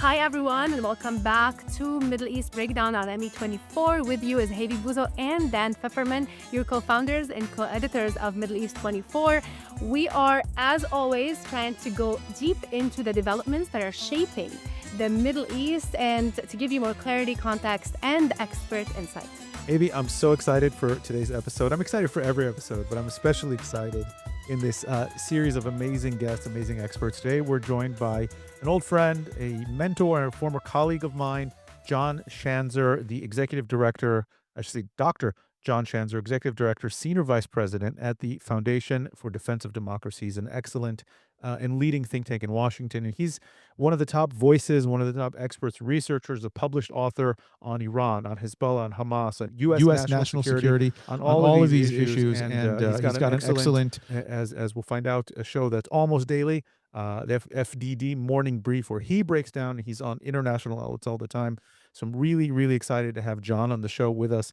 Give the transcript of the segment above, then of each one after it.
Hi everyone, and welcome back to Middle East Breakdown on ME24. With you is Hayvi Bouzo and Dan Feferman, your co-founders and co-editors of Middle East 24. We are, as always, trying to go deep into the developments that are shaping the Middle East and to give you more clarity, context, and expert insight. Avi, I'm so excited for today's episode. I'm excited for every episode, but I'm especially excited in this series of amazing guests, amazing experts. Today, we're joined by an old friend, a mentor, and a former colleague of mine, John Schanzer, the executive director, I should say Dr. John Schanzer, executive director, senior vice president at the Foundation for Defense of Democracies, an excellent and leading think tank in Washington. And he's one of the top voices, one of the top experts, researchers, a published author on Iran, on Hezbollah, on Hamas, on U.S. U.S. national national security, security on on all of these these issues, and and he's got an excellent, excellent. as we'll find out, a show that's almost daily, the FDD Morning Brief, where he breaks down. He's on international outlets all the time. So I'm really, really excited to have John on the show with us,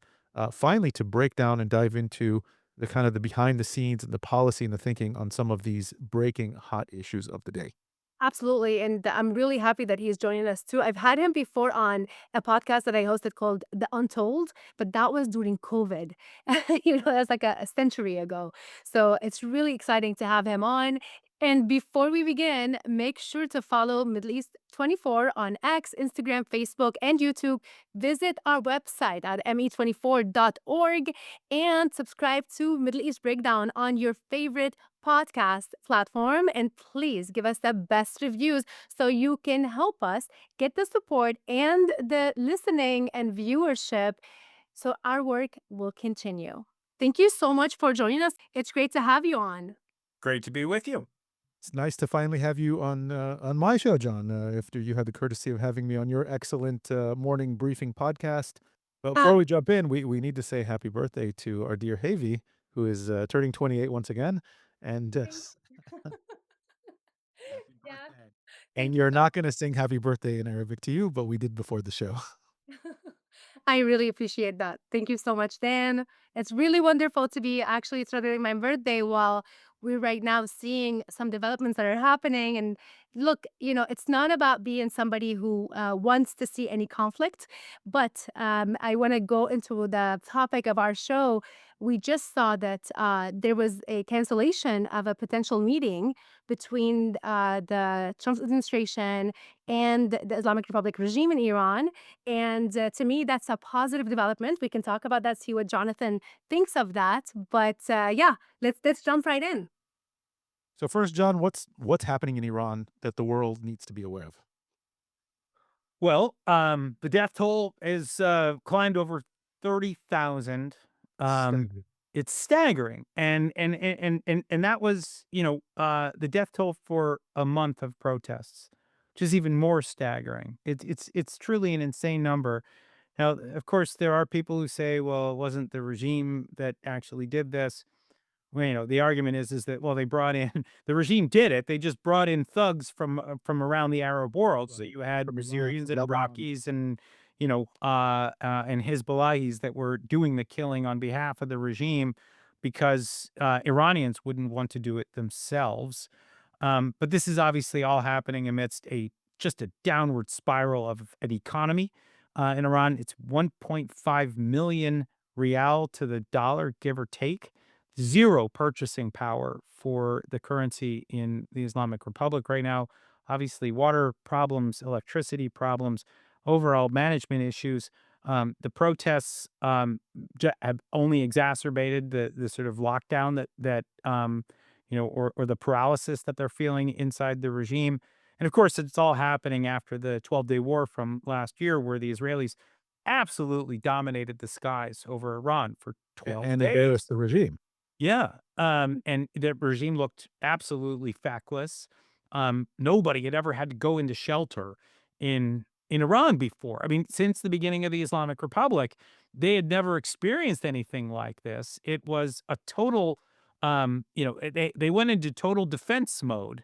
finally to break down and dive into the kind of the behind the scenes and the policy and the thinking on some of these breaking hot issues of the day. Absolutely. And I'm really happy that he's joining us too. I've had him before on a podcast that I hosted called The Untold, but that was during COVID. That's like a century ago. So it's really exciting to have him on. And before we begin, make sure to follow Middle East 24 on X, Instagram, Facebook, and YouTube. Visit our website at me24.org and subscribe to Middle East Breakdown on your favorite podcast platform, and please give us the best reviews so you can help us get the support and the listening and viewership so our work will continue. Thank you so much for joining us. It's great to have you on. Great to be with you. It's nice to finally have you on my show, John, after you had the courtesy of having me on your excellent morning briefing podcast. But Uh, before we jump in, we need to say happy birthday to our dear Havy, who is turning 28 once again. And happy yeah, birthday. And thank you you're so not going to sing happy birthday in Arabic to you, but we did before the show. I really appreciate that. Thank you so much, Dan. It's really wonderful to be actually celebrating my birthday while we're right now seeing some developments that are happening. And look, it's not about being somebody who wants to see any conflict, but I want to go into the topic of our show. We just saw that there was a cancellation of a potential meeting between the Trump administration and the Islamic Republic regime in Iran. And to me, that's a positive development. We can talk about that, see what Jonathan thinks of that. But yeah, let's jump right in. So first, John, what's happening in Iran that the world needs to be aware of? Well, the death toll is climbed over 30,000. Staggering. It's staggering, and that was the death toll for a month of protests, which is even more staggering. It's truly an insane number. Now, of course, there are people who say, well, it wasn't the regime that actually did this. Well, the argument is that, well, they brought in the regime did it. They just brought in thugs from around the Arab world. So Right. you had From Iran, Syrians from and Lebanon. Iraqis and Hezbollahis that were doing the killing on behalf of the regime because Iranians wouldn't want to do it themselves. But this is obviously all happening amidst just a downward spiral of an economy in Iran. It's 1.5 million rial to the dollar, give or take. Zero purchasing power for the currency in the Islamic Republic right now. Obviously, water problems, electricity problems, overall management issues. The protests have only exacerbated the sort of lockdown or the paralysis that they're feeling inside the regime. And of course, it's all happening after the 12-day war from last year, where the Israelis absolutely dominated the skies over Iran for 12 And days. embarrass the regime. Yeah, and the regime looked absolutely feckless. Nobody had ever had to go into shelter in Iran before. I mean, since the beginning of the Islamic Republic, they had never experienced anything like this. It was a total, they went into total defense mode.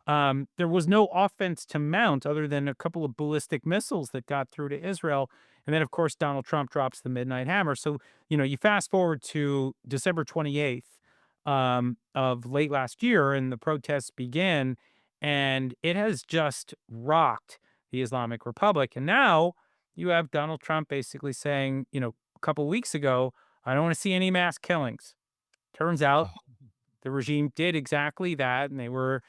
There was no offense to mount other than a couple of ballistic missiles that got through to Israel. And then, of course, Donald Trump drops the midnight hammer. So, you fast forward to December 28th of late last year, and the protests begin, and it has just rocked the Islamic Republic. And now you have Donald Trump basically saying, a couple of weeks ago, I don't want to see any mass killings. Turns out Oh, the regime did exactly that, and they were,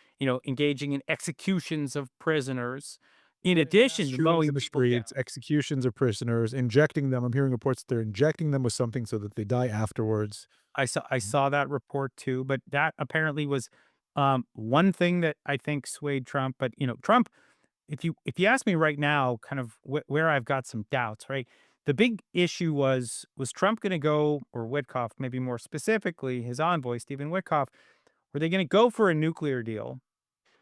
engaging in executions of prisoners, in mass addition to shootings mowing in the people down. streets, executions of prisoners, injecting them. I'm hearing reports that they're injecting them with something so that they die afterwards. I saw that report too, but that apparently was one thing that I think swayed Trump. But Trump, if you ask me right now, kind of where I've got some doubts, right? The big issue was Trump going to go, or Witkoff, maybe more specifically, his envoy Stephen Witkoff, were they going to go for a nuclear deal,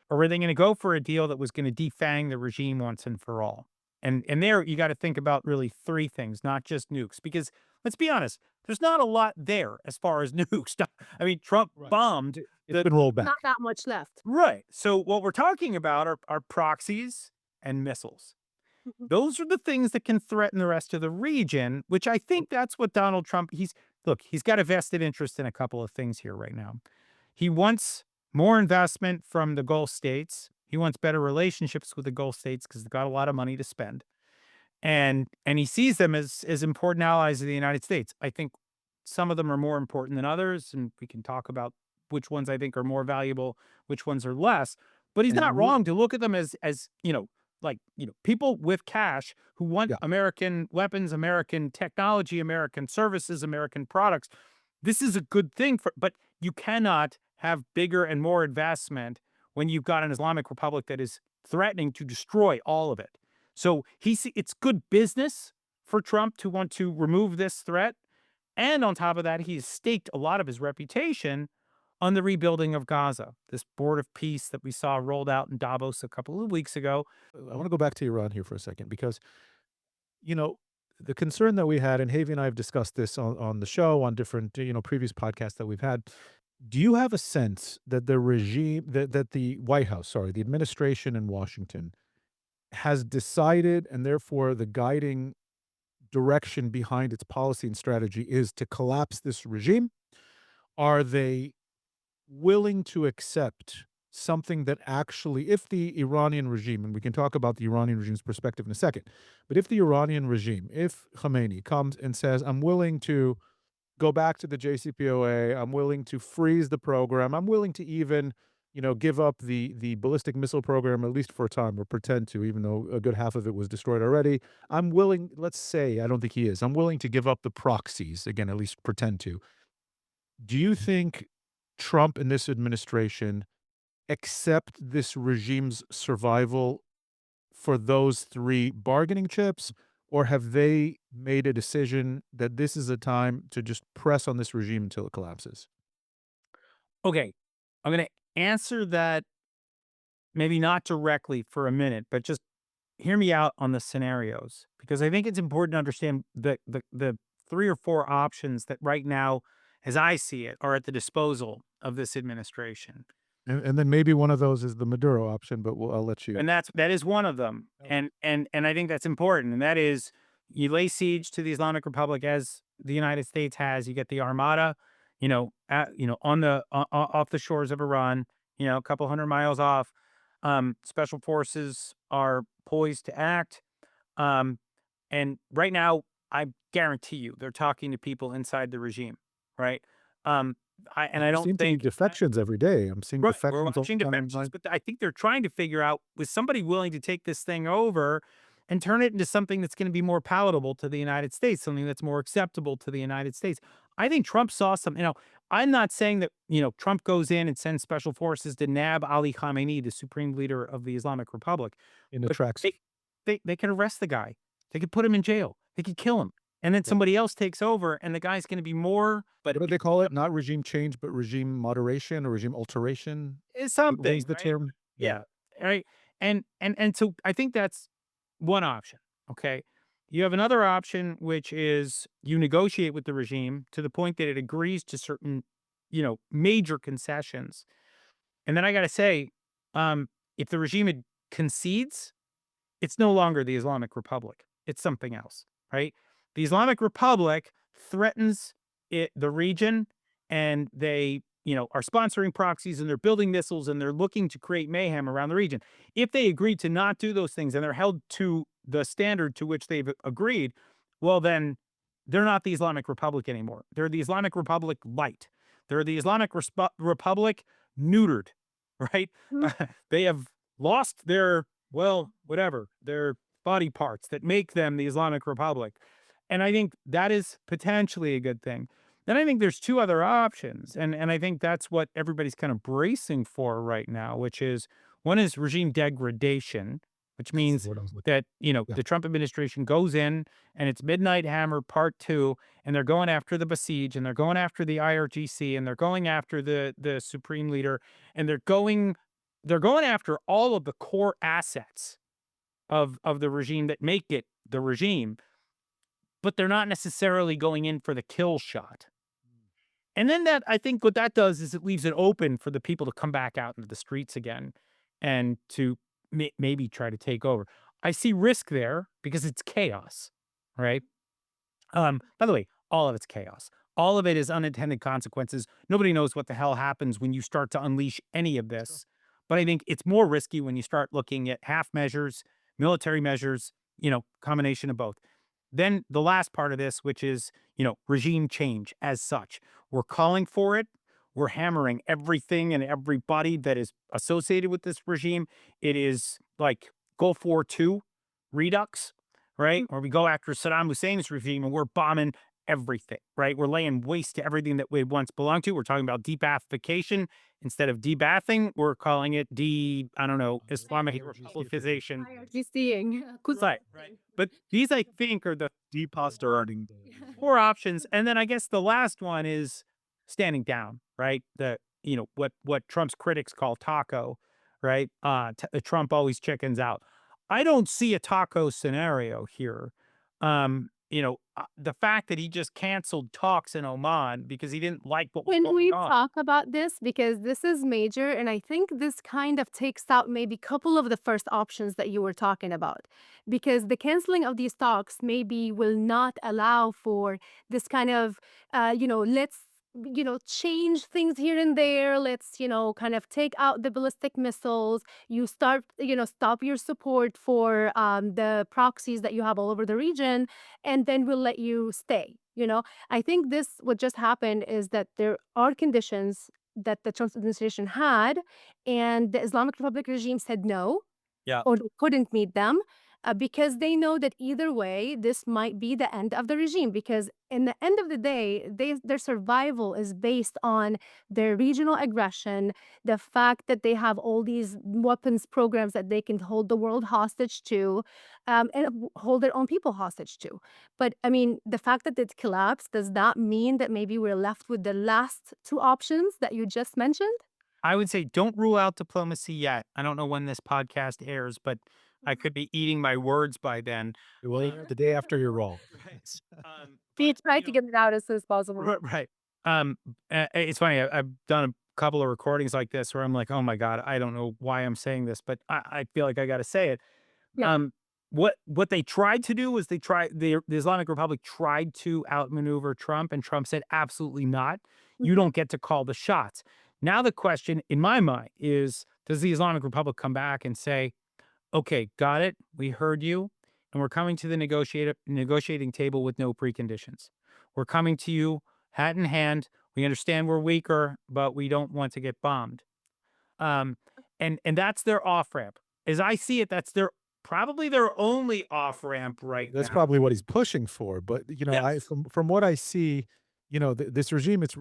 or were they going to go for a deal that was going to defang the regime once and for all? And there you got to think about really three things, not just nukes, because let's be honest, there's not a lot there as far as nukes. I mean, Trump Right. bombed It's the been rolled Not back. that much left. right. So what we're talking about are proxies and missiles. Mhm. Those are the things that can threaten the rest of the region, which I think that's what Donald Trump, he's got a vested interest in a couple of things here right now. He wants more investment from the Gulf states. He wants better relationships with the Gulf states because they've got a lot of money to spend. And he sees them as important allies of the United States. I think some of them are more important than others, and we can talk about which ones I think are more valuable, which ones are less. But he's not And we're, wrong to look at them as like people with cash who want yeah, American weapons, American technology, American services, American products. This is a good thing but you cannot have bigger and more investment when you've got an Islamic Republic that is threatening to destroy all of it. So it's good business for Trump to want to remove this threat. And on top of that, he's staked a lot of his reputation on the rebuilding of Gaza, this board of peace that we saw rolled out in Davos a couple of weeks ago. I want to go back to Iran here for a second because, you know, the concern that we had, and Havy and I have discussed this on the show, on different, previous podcasts that we've had. Do you have a sense that the regime, that the White House, sorry, the administration in Washington has decided, and therefore the guiding direction behind its policy and strategy is to collapse this regime? Are they willing to accept something that actually, if the Iranian regime, and we can talk about the Iranian regime's perspective in a second, but if the Iranian regime, if Khamenei comes and says, I'm willing to go back to the JCPOA, I'm willing to freeze the program, I'm willing to even, give up the ballistic missile program, at least for a time, or pretend to, even though a good half of it was destroyed already. I'm willing, let's say, I don't think he is, I'm willing to give up the proxies, again, at least pretend to. Do you think Trump and this administration accept this regime's survival for those three bargaining chips, or have they made a decision that this is a time to just press on this regime until it collapses? Okay, I'm going to answer that maybe not directly for a minute, but just hear me out on the scenarios because I think it's important to understand the three or four options that right now, as I see it, are at the disposal of this administration. And then maybe one of those is the Maduro option, but I'll let you. And that is one of them. Okay. And I think that's important. And that is you lay siege to the Islamic Republic as the United States has. You get the Armada, on off the shores of Iran, a couple hundred miles off. Special forces are poised to act. Um, and right now, I guarantee you, they're talking to people inside the regime, right? Um, I There don't seem to be think defections every day. I'm seeing right, we're defections all watching the time defections, online. but I think they're trying to figure out with somebody willing to take this thing over and turn it into something that's going to be more palatable to the United States, something that's more acceptable to the United States. I think Trump saw some, I'm not saying that, Trump goes in and sends special forces to nab Ali Khamenei, the supreme leader of the Islamic Republic, In the but tracks. they could arrest the guy. They could put him in jail. They could kill him. And then somebody else takes over and the guy's going to be more, but What do they call it? Not regime change, but regime moderation or regime alteration. it's What something, was the right? term? Yeah. Yeah, right, and so I think that's one option, okay? You have another option, which is you negotiate with the regime to the point that it agrees to certain, major concessions, and then I gotta say, if the regime concedes, it's no longer the Islamic Republic, it's something else, right? The Islamic Republic threatens the region, and they, are sponsoring proxies and they're building missiles and they're looking to create mayhem around the region. If they agree to not do those things and they're held to the standard to which they've agreed, well, then they're not the Islamic Republic anymore. They're the Islamic Republic light. They're the Islamic Republic neutered, right? Mhm. They have lost their, well, whatever, their body parts that make them the Islamic Republic. And I think that is potentially a good thing. Then I think there's two other options. And I think that's what everybody's kind of bracing for right now, which is one is regime degradation, which That's the means word I was looking. that, Yeah. the Trump administration goes in and it's Midnight Hammer Part 2, and they're going after the Besiege, and they're going after the IRGC, and they're going after the Supreme Leader, and they're going after all of the core assets of the regime that make it the regime, but they're not necessarily going in for the kill shot. And then that I think what that does is it leaves it open for the people to come back out into the streets again and to maybe try to take over. I see risk there because it's chaos, right? By the way, all of it's chaos. All of it is unintended consequences. Nobody knows what the hell happens when you start to unleash any of this. But I think it's more risky when you start looking at half measures, military measures, combination of both. Then the last part of this, which is, regime change as such. We're calling for it. We're hammering everything and everybody that is associated with this regime. It is like Gulf War II redux, right? Or we go after Saddam Hussein's regime and we're bombing everything, right? We're laying waste to everything that we once belonged to. We're talking about debathification instead of debathing. We're calling it I don't know, Islamic Republicization. Seeing. Right, right. But these, I think, are the Depostering. four options. And then I guess the last one is standing down, right? What Trump's critics call taco, right? Trump always chickens out. I don't see a taco scenario here. The fact that he just canceled talks in Oman because he didn't like what was When going we on. talk about this, because this is major, and I think this kind of takes out maybe a couple of the first options that you were talking about, because the canceling of these talks maybe will not allow for this kind of, let's, change things here and there. Let's, kind of take out the ballistic missiles. You start, stop your support for the proxies that you have all over the region, and then we'll let you stay. I think this what just happened is that there are conditions that the Trump administration had, and the Islamic Republic regime said no, Yeah. or they couldn't meet them, because they know that either way, this might be the end of the regime. Because in the end of the day, their survival is based on their regional aggression, the fact that they have all these weapons programs that they can hold the world hostage to, and hold their own people hostage to. But I mean, the fact that it collapsed, does that mean that maybe we're left with the last two options that you just mentioned? I would say don't rule out diplomacy yet. I don't know when this podcast airs, but I could be eating my words by then. Well, the day after your role. Right. We But try to get it out as soon as possible. right. It's funny. I've done a couple of recordings like this where I'm like, oh my god, I don't know why I'm saying this, but I feel like I got to say it. Yeah. What they tried to do was the Islamic Republic tried to outmaneuver Trump, and Trump said absolutely not. You Mhm. don't get to call the shots. Now the question in my mind is, does the Islamic Republic come back and say, okay, got it. We heard you. And we're coming to the negotiating table with no preconditions. We're coming to you hat in hand. We understand we're weaker, but we don't want to get bombed. Um, and that's their off ramp. As I see it, that's probably their only off ramp right That's now. probably what he's pushing for. But I Yes. from what I see, this regime, it's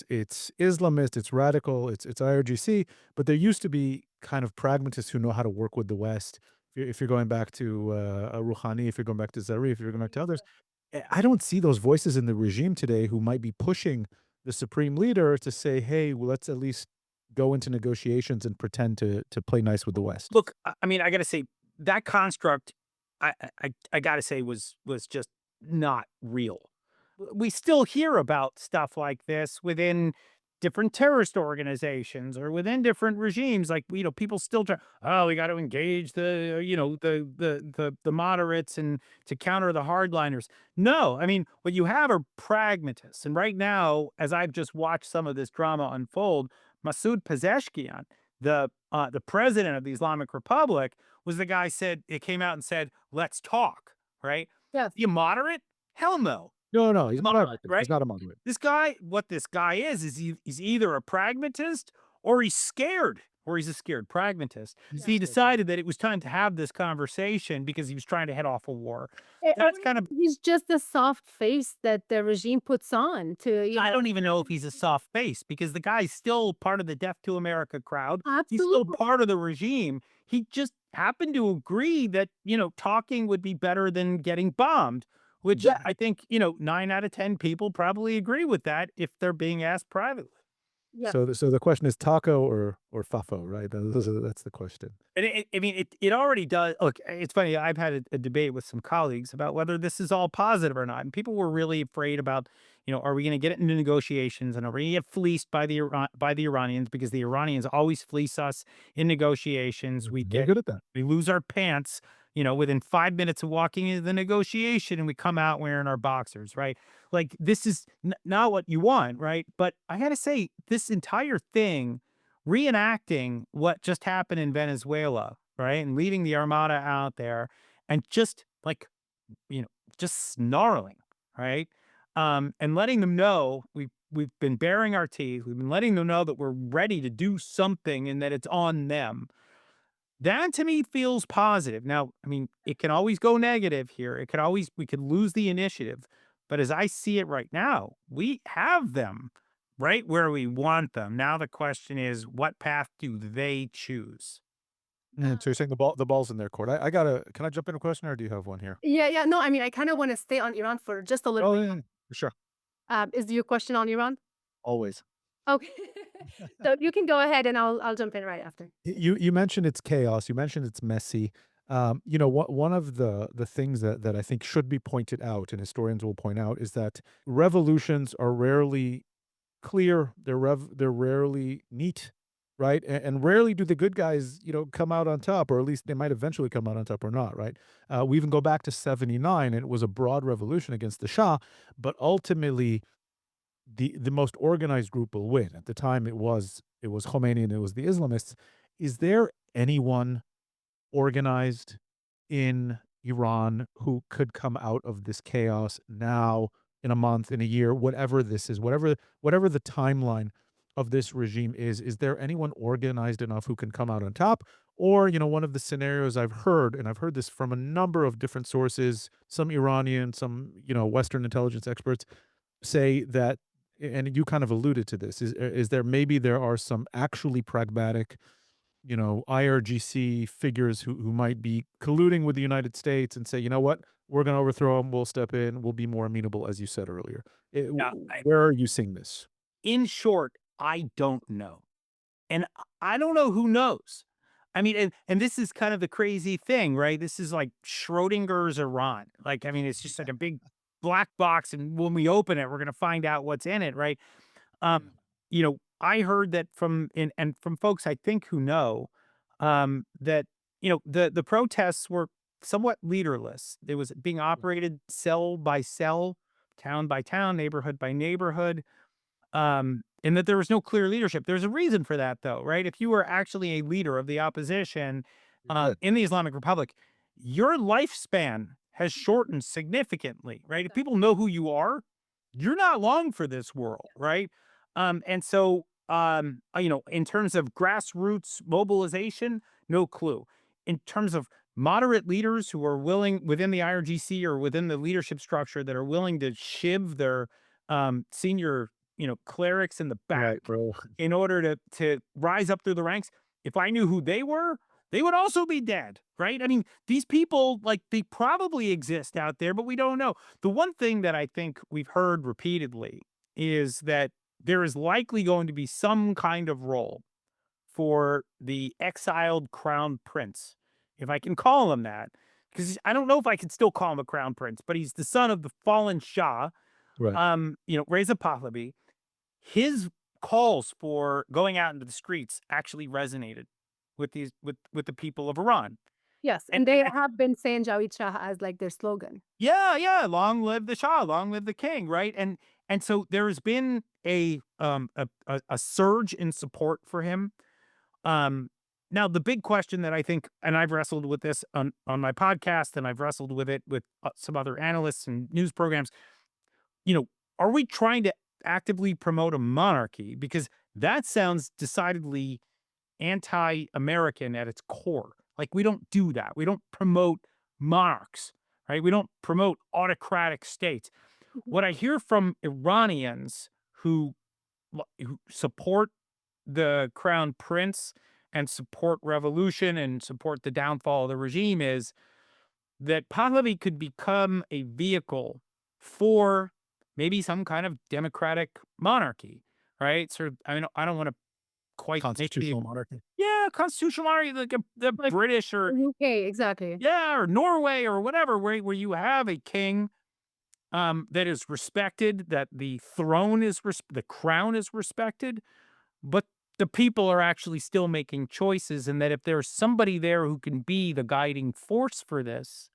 Islamist, it's radical, it's IRGC. But there used to be kind of pragmatists who know how to work with the West. If you're going back to Rouhani, if you're going back to Zarif, if you're going back to others, I don't see those voices in the regime today who might be pushing the supreme leader to say, "Hey, well, let's at least go into negotiations and pretend to play nice with the West." Look, I mean, I got to say that construct, I got to say was just not real. We still hear about stuff like this within different terrorist organizations or within different regimes, like, people still try, oh, we got to engage the moderates and to counter the hardliners. No, I mean, what you have are pragmatists. And right now, as I've just watched some of this drama unfold, Masoud Pezeshkian, the president of the Islamic Republic, was the guy said it came out and said, let's talk, right? Yes. You moderate? Hell no. No, no, he's not a moderate. Right? He's not a moderate. What this guy is he's either a pragmatist or he's scared, or he's a scared pragmatist. So he decided that it was time to have this conversation because he was trying to head off a war. That's kind of, He's just the soft face that the regime puts on to, I don't even know if he's a soft face because the guy's still part of the Death to America crowd. He's still absolutely. part of the regime. He just happened to agree that, talking would be better than getting bombed, which Yeah. I think, 9 out of 10 people probably agree with that if they're being asked privately. Yeah. So the question is taco or fafo, right? That's the question. And I mean, it already does. Look, it's funny. I've had a debate with some colleagues about whether this is all positive or not. And people were really afraid about, are we going to get into negotiations and are we going to get fleeced by the Iranians, because the Iranians always fleece us in negotiations. They're good at that. We lose our pants, within 5 minutes of walking into the negotiation, and we come out wearing our boxers, right? Like, this is not what you want, right? But I got to say, this entire thing, reenacting what just happened in Venezuela, right? And leaving the Armada out there and just like, you know, just snarling, right? And letting them know we've been baring our teeth. We've been letting them know that we're ready to do something and that it's on them. That to me feels positive. Now, I mean, it can always go negative here. We could lose the initiative. But as I see it right now, we have them right where we want them. Now the question is, what path do they choose? And so you're saying the ball's in their court. Can I jump in a question or do you have one here? Yeah, yeah. No, I mean, I kind of want to stay on Iran for just a little Oh bit. yeah, for sure. Is your question on Iran? Always. Okay. So you can go ahead and I'll jump in right after. You mentioned it's chaos. You mentioned it's messy. One of the things that I think should be pointed out, and historians will point out, is that revolutions are rarely clear. They're rarely neat, right? And rarely do the good guys, come out on top, or at least they might eventually come out on top or not, right? We even go back to '79, and it was a broad revolution against the Shah, but ultimately the most organized group will win. At the time, it was Khomeini and it was the Islamists. Is there anyone organized in Iran who could come out of this chaos now, in a month, in a year, whatever this is, whatever the timeline of this regime is there anyone organized enough who can come out on top? Or, one of the scenarios I've heard, and I've heard this from a number of different sources, some Iranian, some, Western intelligence experts, say that, and you kind of alluded to this, is there maybe there are some actually pragmatic, IRGC figures who might be colluding with the United States and say, you know what, we're going to overthrow them, we'll step in, we'll be more amenable, as you said earlier. Yeah, Where are you seeing this? in short, I don't know. And I don't know who knows. I mean, and this is kind of the crazy thing, right? This is like Schrodinger's Iran. Like, I mean, it's just like a big black box, and when we open it, we're going to find out what's in it, right? I heard that from folks I think who know, that the protests were somewhat leaderless. It was being operated cell by cell, town by town, neighborhood by neighborhood, and that there was no clear leadership. There's a reason for that, though, right? If you were actually a leader of the opposition Right. in the Islamic Republic, your lifespan has shortened significantly, right? If people know who you are, you're not long for this world, right? And so, in terms of grassroots mobilization, no clue. In terms of moderate leaders who are willing within the IRGC or within the leadership structure that are willing to shiv their senior, clerics in the Right, back bro. in order to rise up through the ranks, if I knew who they were, they would also be dead, right? I mean, these people, like, they probably exist out there, but we don't know. The one thing that I think we've heard repeatedly is that there is likely going to be some kind of role for the exiled crown prince, if I can call him that, because I don't know if I can still call him a crown prince, but he's the son of the fallen Shah, Right. Reza Pahlavi. His calls for going out into the streets actually resonated with the people of Iran. Yes, And and they have been saying Jawid Shah as, like, their slogan. yeah, yeah, long live the Shah, long live the king, right? And so there has been a surge in support for him. Um, Now the big question that I think, and I've wrestled with this on my podcast, and I've wrestled with it with some other analysts and news programs. You know, are we trying to actively promote a monarchy? Because that sounds decidedly anti-American at its core. Like, we don't do that. We don't promote monarchs, right? We don't promote autocratic states. Mhm. What I hear from Iranians who support the crown prince and support revolution and support the downfall of the regime is that Pahlavi could become a vehicle for maybe some kind of democratic monarchy, right? Sort of, I mean, I don't want to quite make the Constitutional monarchy. yeah, constitutional monarchy, like the Like British or the UK, exactly. yeah, or Norway or whatever, where you have a king that is respected, that the throne is the crown is respected, but the people are actually still making choices, and that if there's somebody there who can be the guiding force for this,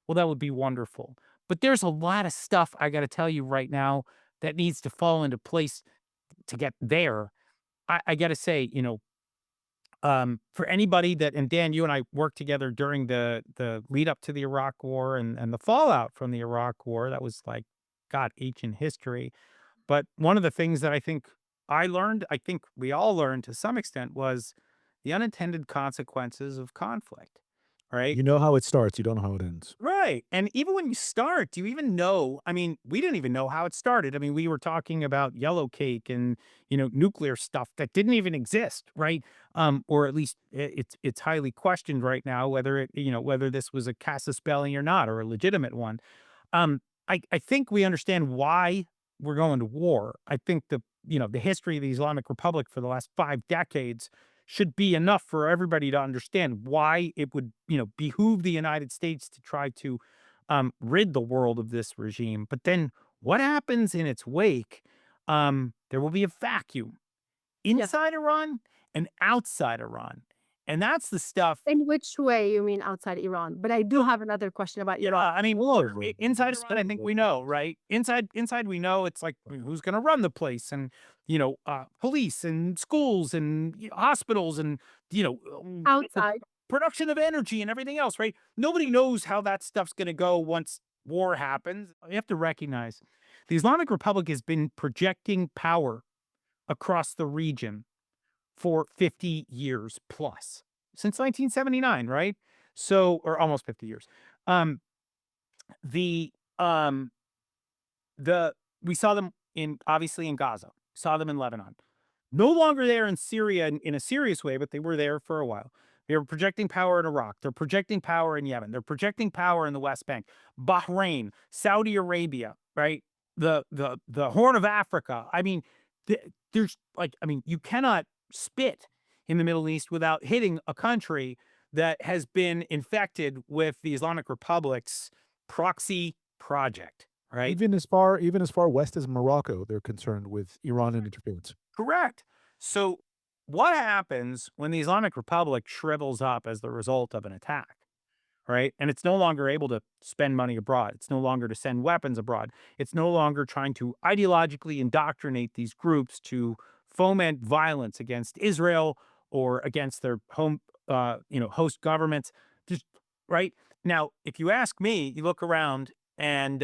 well, that would be wonderful. But there's a lot of stuff I got to tell you right now that needs to fall into place to get there. I got to say, for anybody that, and Dan, you and I worked together during the lead up to the Iraq War and the fallout from the Iraq War. That was like, God, ancient history. But one of the things that I think I learned, I think we all learned to some extent, was the unintended consequences of conflict, right? You know how it starts, you don't know how it ends. Right. And even when you start, do you even know? I mean, we didn't even know how it started. I mean, we were talking about yellow cake and, nuclear stuff that didn't even exist, right? Or at least it's highly questioned right now whether whether this was a casus belli or not, or a legitimate one. I think we understand why we're going to war. I think the history of the Islamic Republic for the last 5 decades should be enough for everybody to understand why it would, behoove the United States to try to rid the world of this regime. But then what happens in its wake? There will be a vacuum Yes. inside Iran and outside Iran. And that's the stuff. In which way you mean outside Iran? But I do have another question about Iran. I mean, Whoa. inside Iran, I think we know, right? Inside, we know it's like who's going to run the place, and police and schools and hospitals, and the Outside. production of energy and everything else, right? Nobody knows how that stuff's going to go once war happens. You have to recognize the Islamic Republic has been projecting power across the region for 50 years plus, since 1979, right? So, or almost 50 years. Um, the um the we saw them in, obviously, in Gaza, saw them in Lebanon. No longer there in Syria in a serious way, but they were there for a while. They were projecting power in Iraq. They're projecting power in Yemen. They're projecting power in the West Bank, Bahrain, Saudi Arabia, right? The Horn of Africa. I mean, there's like, I mean, you cannot spit in the Middle East without hitting a country that has been infected with the Islamic Republic's proxy project, right? Even as far west as Morocco, they're concerned with Iranian interference. Correct. So, what happens when the Islamic Republic shrivels up as the result of an attack, right? And it's no longer able to spend money abroad. It's no longer to send weapons abroad. It's no longer trying to ideologically indoctrinate these groups to foment violence against Israel or against their host governments. Just right now, if you ask me, you look around and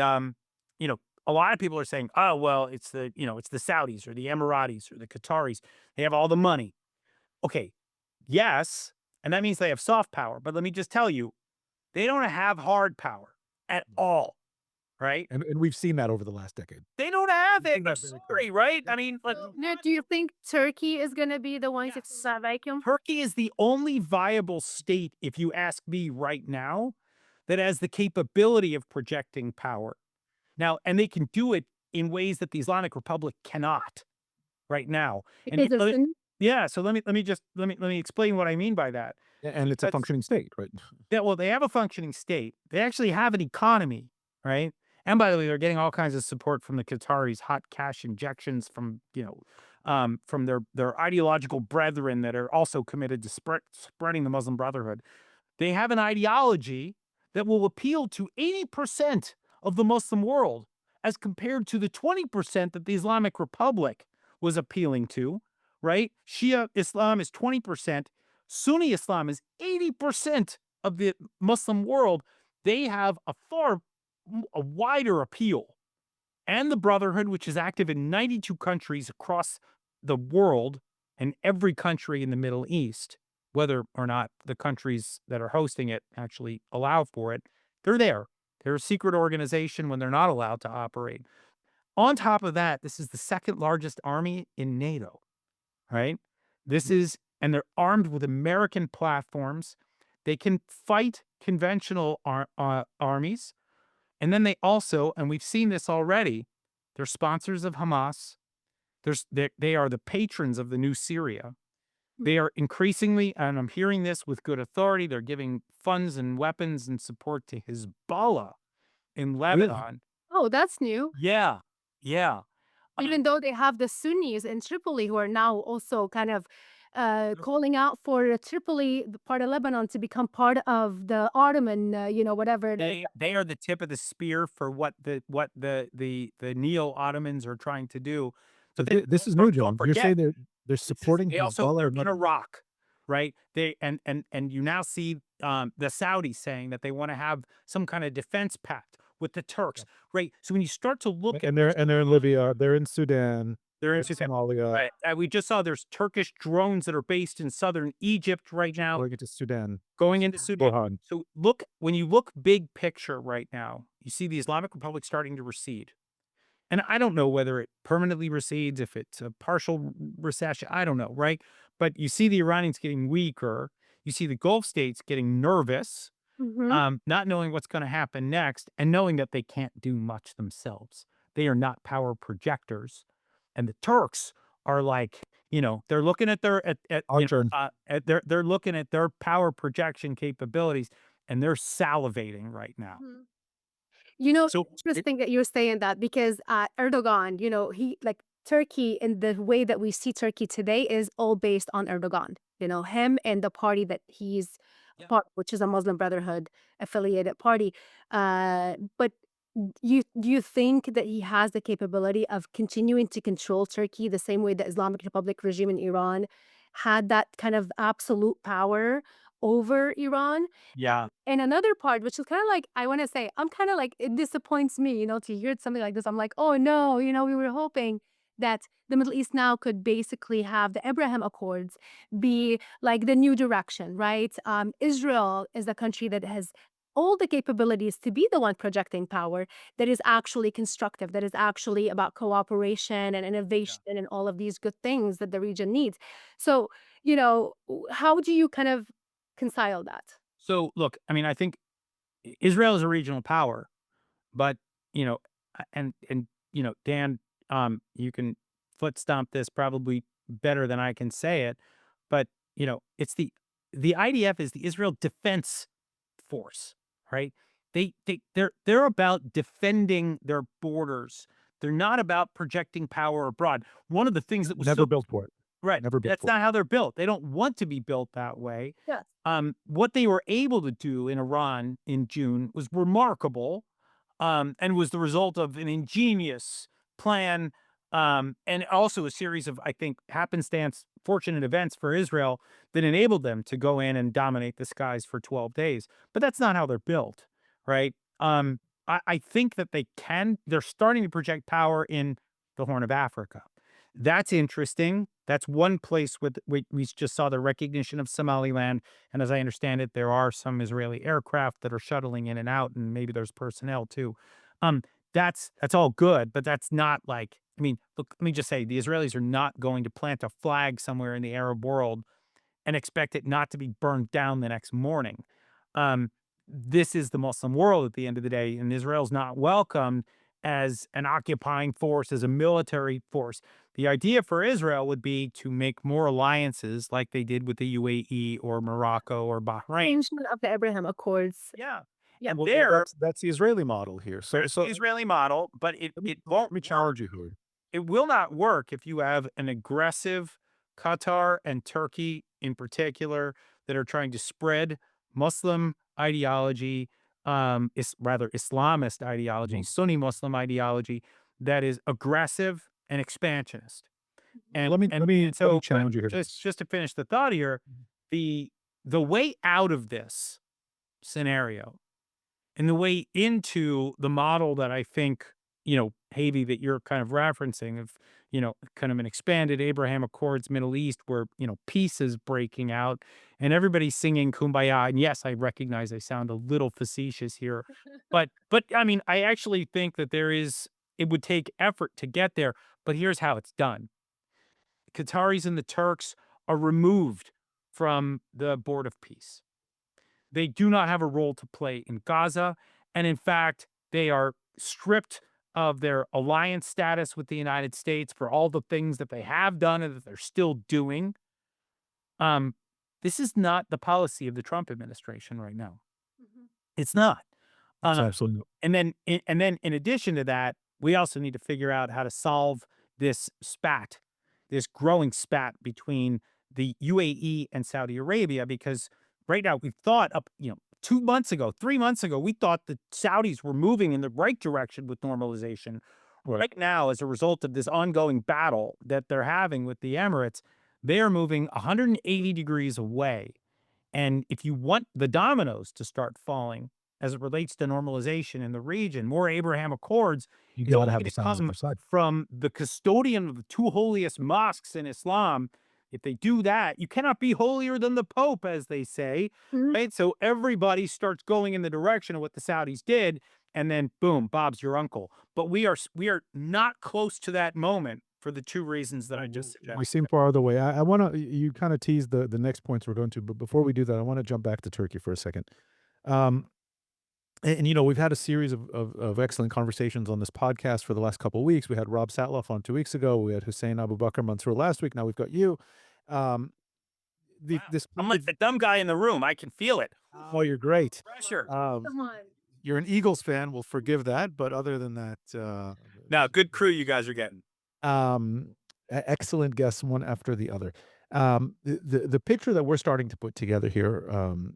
you know, a lot of people are saying, "Oh, well, it's the Saudis or the Emiratis or the Qataris. They have all the money." Okay, yes, and that means they have soft power. But let me just tell you, they don't have hard power at all, right? And we've seen that over the last decade. They don't have We've it. seen I'm that very clearly. sorry, right? Yeah. I mean, like, Now, do you think Turkey is gonna be the ones if yes. vacuum? Turkey is the only viable state, if you ask me right now, that has the capability of projecting power. Now, and they can do it in ways that the Islamic Republic cannot right now. And Because of Sunni? yeah, so let me explain what I mean by that. And it's a That's functioning state, right? Yeah, well, they have a functioning state. They actually have an economy, right? And by the way, they're getting all kinds of support from the Qataris, hot cash injections from, from their ideological brethren that are also committed to spreading the Muslim Brotherhood. They have an ideology that will appeal to 80% of the Muslim world, as compared to the 20% that the Islamic Republic was appealing to, right? Shia Islam is 20%, Sunni Islam is 80% of the Muslim world. They have a wider appeal. And the Brotherhood, which is active in 92 countries across the world and every country in the Middle East, whether or not the countries that are hosting it actually allow for it, they're there. They're a secret organization when they're not allowed to operate. On top of that, this is the second largest army in NATO, right? And they're armed with American platforms. They can fight conventional armies. And then they also, and we've seen this already, they're sponsors of Hamas. They are the patrons of the new Syria. They are increasingly, and I'm hearing this with good authority, they're giving funds and weapons and support to Hezbollah in Really? Lebanon. Oh, that's new. Yeah. Yeah. Even though they have the Sunnis in Tripoli who are now also kind of calling out for Tripoli, the part of Lebanon, to become part of the Ottoman, whatever it is. They are the tip of the spear for what the neo Ottomans are trying to do. So This is new, don't John. You're saying forget, they're supporting they also Hezbollah are in in Lebanon? Iraq, right? They and you now see the Saudis saying that they want to have some kind of defense pact with the Turks, right? So when you start to look at And they're in Libya, they're in Sudan, they're in they're in Somalia, right, we just saw there's Turkish drones that are based in southern Egypt right now, going into Sudan. going into Sudan. Burhan. So when you look big picture right now, you see the Islamic Republic starting to recede. And I don't know whether it permanently recedes, if it's a partial recession, I don't know, right? But you see the Iranians getting weaker. You see the Gulf states getting nervous, Mhm. not knowing what's going to happen next, and knowing that they can't do much themselves. They are not power projectors. And the Turks are like, they're looking at Our turn. they're looking at their power projection capabilities, and they're salivating right now. Mhm. You know, So interesting that you're saying that because Erdogan, he like Turkey and the way that we see Turkey today is all based on Erdogan. Him and the party that he's a yeah, part, which is a Muslim Brotherhood affiliated party. But do you think that he has the capability of continuing to control Turkey the same way the Islamic Republic regime in Iran had that kind of absolute power over Iran? yeah, And another part, which is kinda like, I wanna say, I'm kinda like, it disappoints me, to hear something like this. I'm like, "Oh, no," we were hoping that the Middle East now could basically have the Abraham Accords be like the new direction, right? Israel is a country that has all the capabilities to be the one projecting power that is actually constructive, that is actually about cooperation and innovation and all of these good things that the region needs. So, how do you kind of reconcile that? So look, I mean, I think Israel is a regional power, but you know, and Dan, you can foot stomp this probably better than I can say it, but it's the IDF is the Israel Defense Force, right? They're about defending their borders. They're not about projecting power abroad. One of the things that was Never so built for it. right. Never built That's for it. not how they're built. They don't want to be built that way. Yes. What they were able to do in Iran in June was remarkable, and was the result of an ingenious plan, and also a series of, I think, happenstance, fortunate events for Israel that enabled them to go in and dominate the skies for 12 days. But that's not how they're built, right? I think that they're starting to project power in the Horn of Africa. That's interesting. That's one place with we just saw the recognition of Somaliland, and as I understand it, there are some Israeli aircraft that are shuttling in and out, and maybe there's personnel too. Um, that's all good, but that's not like, I mean, look, let me just say the Israelis are not going to plant a flag somewhere in the Arab world and expect it not to be burned down the next morning. This is the Muslim world at the end of the day, and Israel's not welcomed as an occupying force, as a military force. The idea for Israel would be to make more alliances like they did with the UAE or Morocco or Bahrain. Extension of the Abraham Accords. Yeah. Yeah. And Well, there, that's the Israeli model here. So there's the Israeli model, but let me it won't let me challenge you here. it will not work if you have an aggressive Qatar and Turkey in particular that are trying to spread Muslim ideology, rather Islamist ideology, Sunni Muslim ideology that is aggressive and expansionist. Well, And and and let me so, but challenge you here. just to finish the thought here, the the way out of this scenario and the way into the model that I think, Havy, that you're kind of referencing of, kind of an expanded Abraham Accords Middle East where, peace is breaking out and everybody's singing Kumbaya. And yes, I recognize I sound a little facetious here, but I mean, I actually think that it would take effort to get there, but here's how it's done. Qataris and the Turks are removed from the board of peace. They do not have a role to play in Gaza. And in fact, they are stripped of their alliance status with the United States for all the things that they have done and that they're still doing. Um, this is not the policy of the Trump administration right now. Mhm. It's not. It's Uh, absolutely and then in addition to that, we also need to figure out how to solve this spat, this growing spat between the UAE and Saudi Arabia, because right now we thought 2 months ago, 3 months ago, we thought the Saudis were moving in the right direction with normalization. Right now, as a result of this ongoing battle that they're having with the Emirates, they are moving 180 degrees away. And if you want the dominoes to start falling as it relates to normalization in the region, more Abraham Accords you is got to only have going the to Saudis on come their side. from the custodian of the two holiest mosques in Islam. If they do that, you cannot be holier than the Pope, as they say, Mhm. right? So everybody starts going in the direction of what the Saudis did, and then boom, Bob's your uncle. But we are not close to that moment for the two reasons that I just We suggested. seem far the way. I want to. You kind of teased the next points we're going to, but before we do that, I want to jump back to Turkey for a second. Um, and we've had a series of excellent conversations on this podcast for the last couple of weeks. We had Rob Satloff on 2 weeks ago. We had Hussein Abu Bakr Mansour last week. Now we've got you. Um, Wow. this I'm like the dumb guy in the room. I can feel it. oh, you're great. Pressure. Come on. You're an Eagles fan. We'll forgive that, but other than that, Now, good crew you guys are getting. excellent guests, one after the other. The picture that we're starting to put together here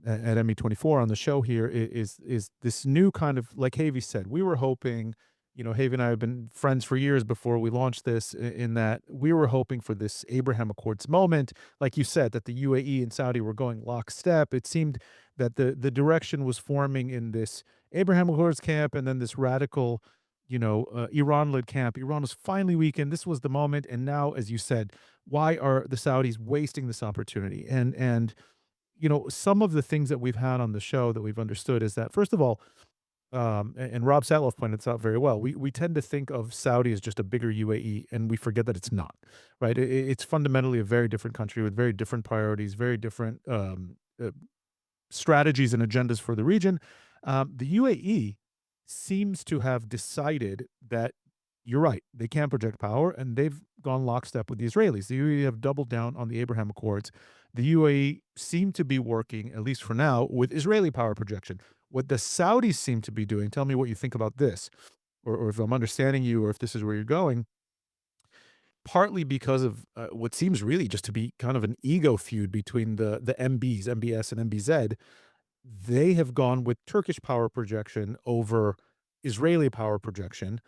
at ME24 on the show here is this new kind of, like Havy said, we were hoping, Havy and I have been friends for years before we launched this, in that we were hoping for this Abraham Accords moment, like you said, that the UAE and Saudi were going lockstep. It seemed that the direction was forming in this Abraham Accords camp and then this radical Iran-led camp. Iran was finally weakened. This was the moment. And now, as you said, why are the Saudis wasting this opportunity? And some of the things that we've had on the show that we've understood is that, first of all, and Rob Satloff pointed this out very well. We tend to think of Saudi as just a bigger UAE, and we forget that it's not. Right? It's fundamentally a very different country with very different priorities, very different strategies and agendas for the region. The UAE seems to have decided that you're right, they can project power, and they've gone lockstep with the Israelis. The UAE have doubled down on the Abraham Accords. The UAE seem to be working, at least for now, with Israeli power projection. What the Saudis seem to be doing, tell me what you think about this, or if I'm understanding you, or if this is where you're going, partly because of what seems really just to be kind of an ego feud between the MBs, MBS and MBZ. They have gone with Turkish power projection over Israeli power projection,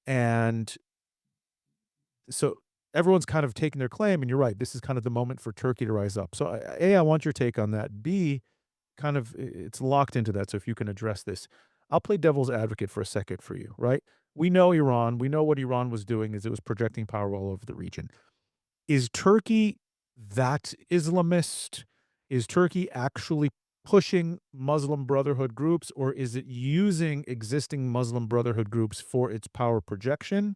and so everyone's kind of taking their claim, and you're right, this is kind of the moment for Turkey to rise up. So, A, I want your take on that. B, kind of it's locked into that, so if you can address this. I'll play devil's advocate for a second for you, right? We know Iran. We know what Iran was doing is it was projecting power all over the region. Is Turkey that Islamist? Is Turkey actually pushing Muslim Brotherhood groups, or is it using existing Muslim Brotherhood groups for its power projection?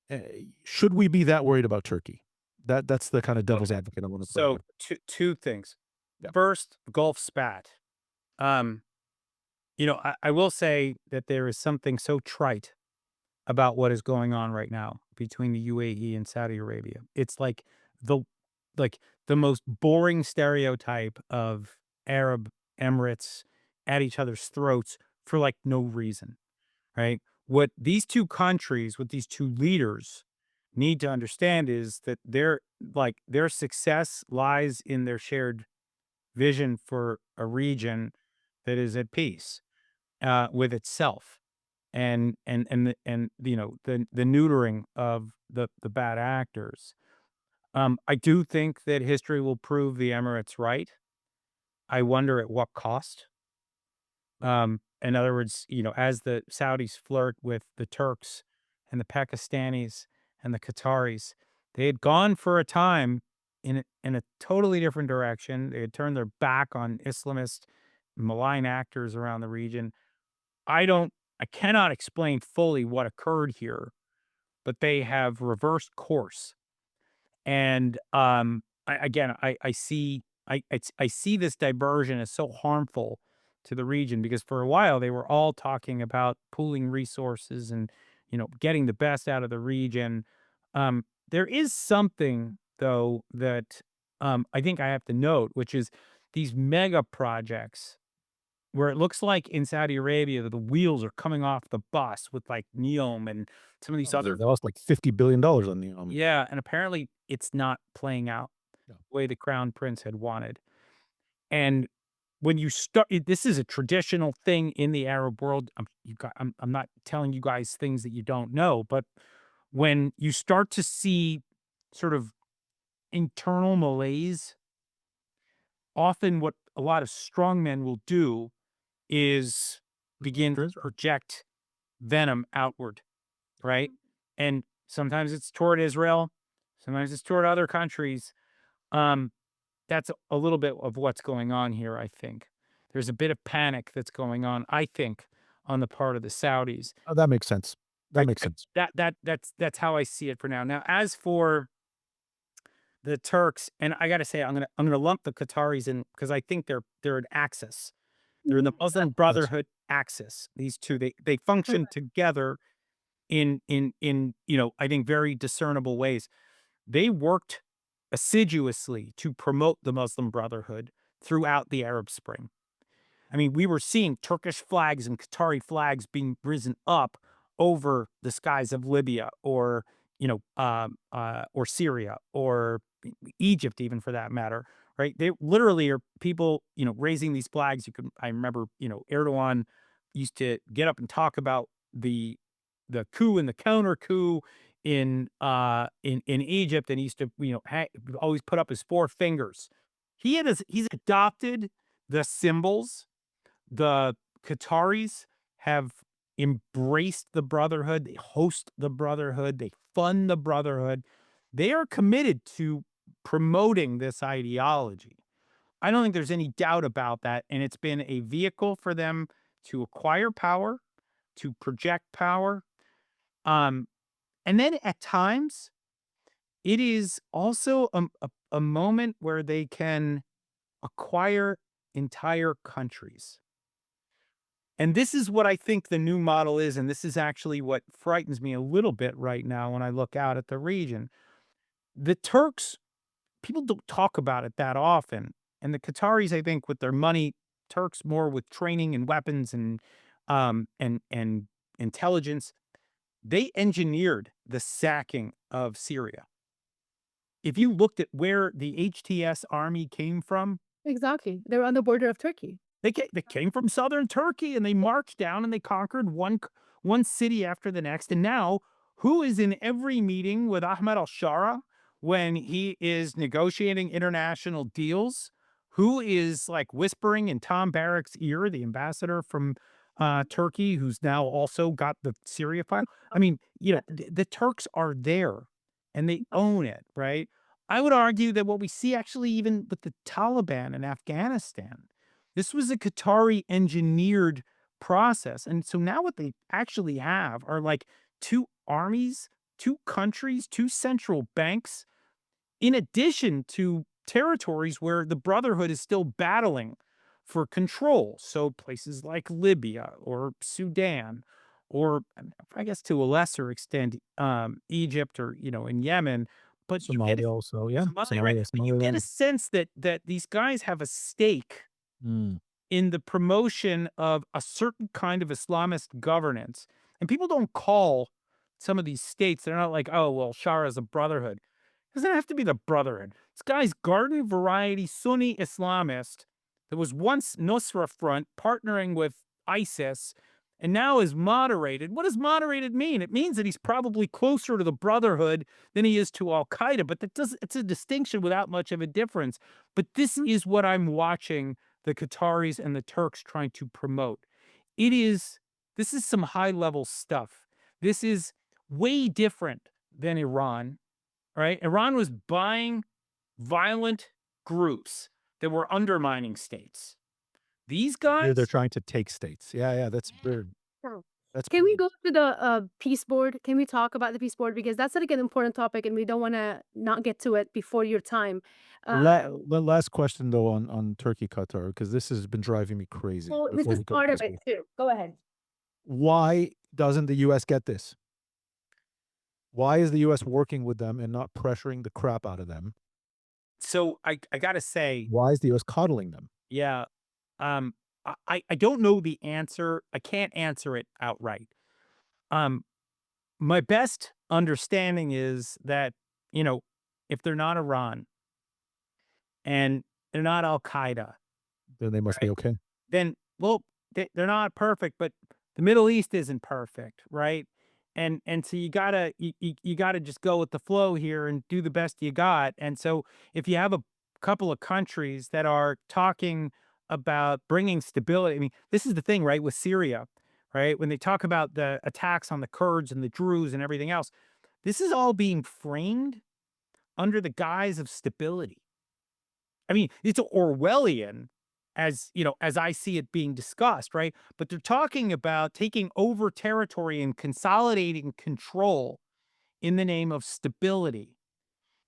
Uh, should we be that worried about Turkey? That's the kind of devil's Okay. advocate I want to play So here. two things. Yeah. First, Gulf spat. Um, I will say that there is something so trite about what is going on right now between the UAE and Saudi Arabia. It's the like the most boring stereotype of Arab Emirates at each other's throats for no reason, right? What these two countries, with these two leaders need to understand is that their success lies in their shared vision for a region that is at peace with itself, the neutering of the bad actors. I do think that history will prove the Emirates right. I wonder at what cost. In other words, as the Saudis flirt with the Turks and the Pakistanis and the Qataris, they had gone for a time in a totally different direction. They had turned their back on Islamist malign actors around the region. I cannot explain fully what occurred here, but they have reversed course. And I see this diversion as so harmful to the region because for a while they were all talking about pooling resources and getting the best out of the region. There is something though that I think I have to note, which is these mega projects where it looks like in Saudi Arabia that the wheels are coming off the bus with like Neom and some of these Oh, other. they lost like $50 billion on the Yeah, and apparently it's not playing out Yeah. the way the crown prince had wanted. And when you start, this is a traditional thing in the Arab world. I'm not telling you guys things that you don't know, but when you start to see sort of internal malaise, often what a lot of strong men will do is begin to project venom outward, right? And sometimes it's toward Israel, sometimes it's toward other countries. Um, that's a little bit of what's going on here, I think. There's a bit of panic that's going on, I think, on the part of the Saudis. Oh, that makes sense. That Right? makes sense. That's how I see it for now. Now, as for the Turks, and I gotta say, I'm gonna lump the Qataris in because I think they're an axis. They're in the Muslim That's Brotherhood axis. These two, they function together in I think very discernible ways. They worked assiduously to promote the Muslim Brotherhood throughout the Arab Spring. I mean, we were seeing Turkish flags and Qatari flags being risen up over the skies of Libya or Syria or Egypt, even for that matter, right? They literally are people, raising these flags. I remember, Erdogan used to get up and talk about the coup and the counter coup in Egypt, and he used to, always put up his four fingers. He's adopted the symbols. The Qataris have embraced the brotherhood. They host the brotherhood. They fund the brotherhood. They are committed to promoting this ideology. I don't think there's any doubt about that. And it's been a vehicle for them to acquire power, to project power. Um, and then at times, it is also a moment where they can acquire entire countries. And this is what I think the new model is, and this is actually what frightens me a little bit right now when I look out at the region. The Turks, people don't talk about it that often, and the Qataris, I think, with their money, Turks more with training and weapons and intelligence, they engineered the sacking of Syria. If you looked at where the HTS army came from, Exactly. They're on the border of Turkey. they came from southern Turkey and they marched down and they conquered one city after the next. And now, who is in every meeting with Ahmed al-Shara when he is negotiating international deals? Who is like whispering in Tom Barrack's ear, the ambassador from Turkey, who's now also got the Syria file? I mean, the Turks are there and they own it, right? I would argue that what we see actually even with the Taliban in Afghanistan, this was a Qatari engineered process. And so now what they actually have are like two armies, two countries, two central banks, in addition to territories where the Brotherhood is still battling for control. So places like Libya or Sudan, or I guess to a lesser extent, Egypt or, in Yemen. But you get Somalia also. Yeah. Somalia, right? Somalia, But you get a Somaliland. sense that these guys have a stake Mm. in the promotion of a certain kind of Islamist governance. And people don't call some of these states, they're not like, oh, well, Shara is a brotherhood. It doesn't have to be the brotherhood. This guy's garden variety Sunni Islamist that was once Nusra Front partnering with ISIS and now is moderated. What does moderated mean? It means that he's probably closer to the brotherhood than he is to Al Qaeda, but it's a distinction without much of a difference. But this is what I'm watching the Qataris and the Turks trying to promote. It is this is some high level stuff. This is way different than Iran, right? Iran was buying violent groups that were undermining states. These Here they're guys, trying to take states. Yeah, yeah, that's weird. Oh. That's Can we go to the peace board? Can we talk about the peace board because that's like an important topic, and we don't want to not get to it before your time. Uh, the last question though on Turkey Qatar because this has been driving me crazy. well, this Before is we go to part of peace it board. too. Go ahead. Why doesn't the U.S. get this? Why is the U.S. working with them and not pressuring the crap out of them? so I gotta say, Why is the U.S. coddling them? yeah, um, I don't know the answer. I can't answer it outright. Um, my best understanding is that, you know, if they're not Iran and they're not Al Qaeda, Then they must be right? okay. Then, well, they're not perfect, but the Middle East isn't perfect, right? And so you gotta just go with the flow here and do the best you got. And so if you have a couple of countries that are talking about bringing stability, I mean, this is the thing, right, with Syria, right? When they talk about the attacks on the Kurds and the Druze and everything else, this is all being framed under the guise of stability. I mean, it's Orwellian as, you know, as I see it being discussed, right? But they're talking about taking over territory and consolidating control in the name of stability.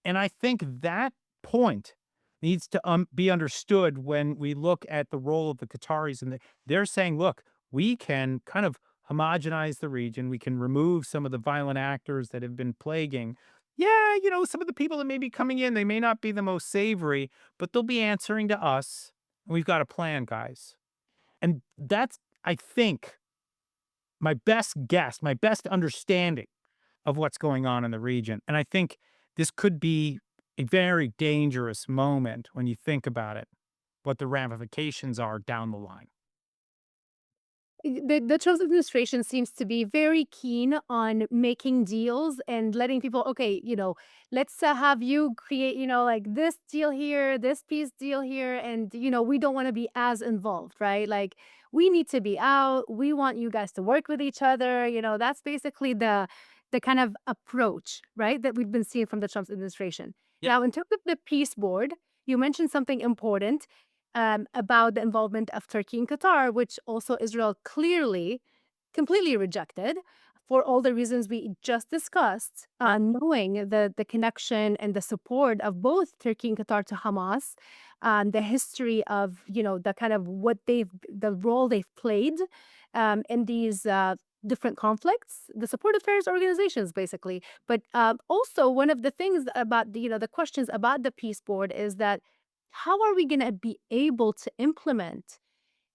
And I think that point needs to be understood when we look at the role of the Qataris. And they're saying, look, we can kind of homogenize the region. We can remove some of the violent actors that have been plaguing. Yeah, you know, some of the people that may be coming in, they may not be the most savory, but they'll be answering to us. And we've got a plan, guys. And that's, I think, my best guess, my best understanding of what's going on in the region. And I think this could be a very dangerous moment when you think about it, what the ramifications are down the line. The Trump administration seems to be very keen on making deals and letting people, okay, let's have you create, like this deal here, this peace deal here, and we don't want to be as involved, right? Like we need to be out. We want you guys to work with each other. That's basically the kind of approach, right, that we've been seeing from the Trump administration. Yeah. Now, in terms of the peace board, you mentioned something important about the involvement of Turkey and Qatar, which also Israel clearly completely rejected for all the reasons we just discussed, knowing the connection and the support of both Turkey and Qatar to Hamas, the history of, the kind of the role they've played in these different conflicts, the support of terrorist organizations, basically. But also one of the things about the questions about the peace board is that how are we going to be able to implement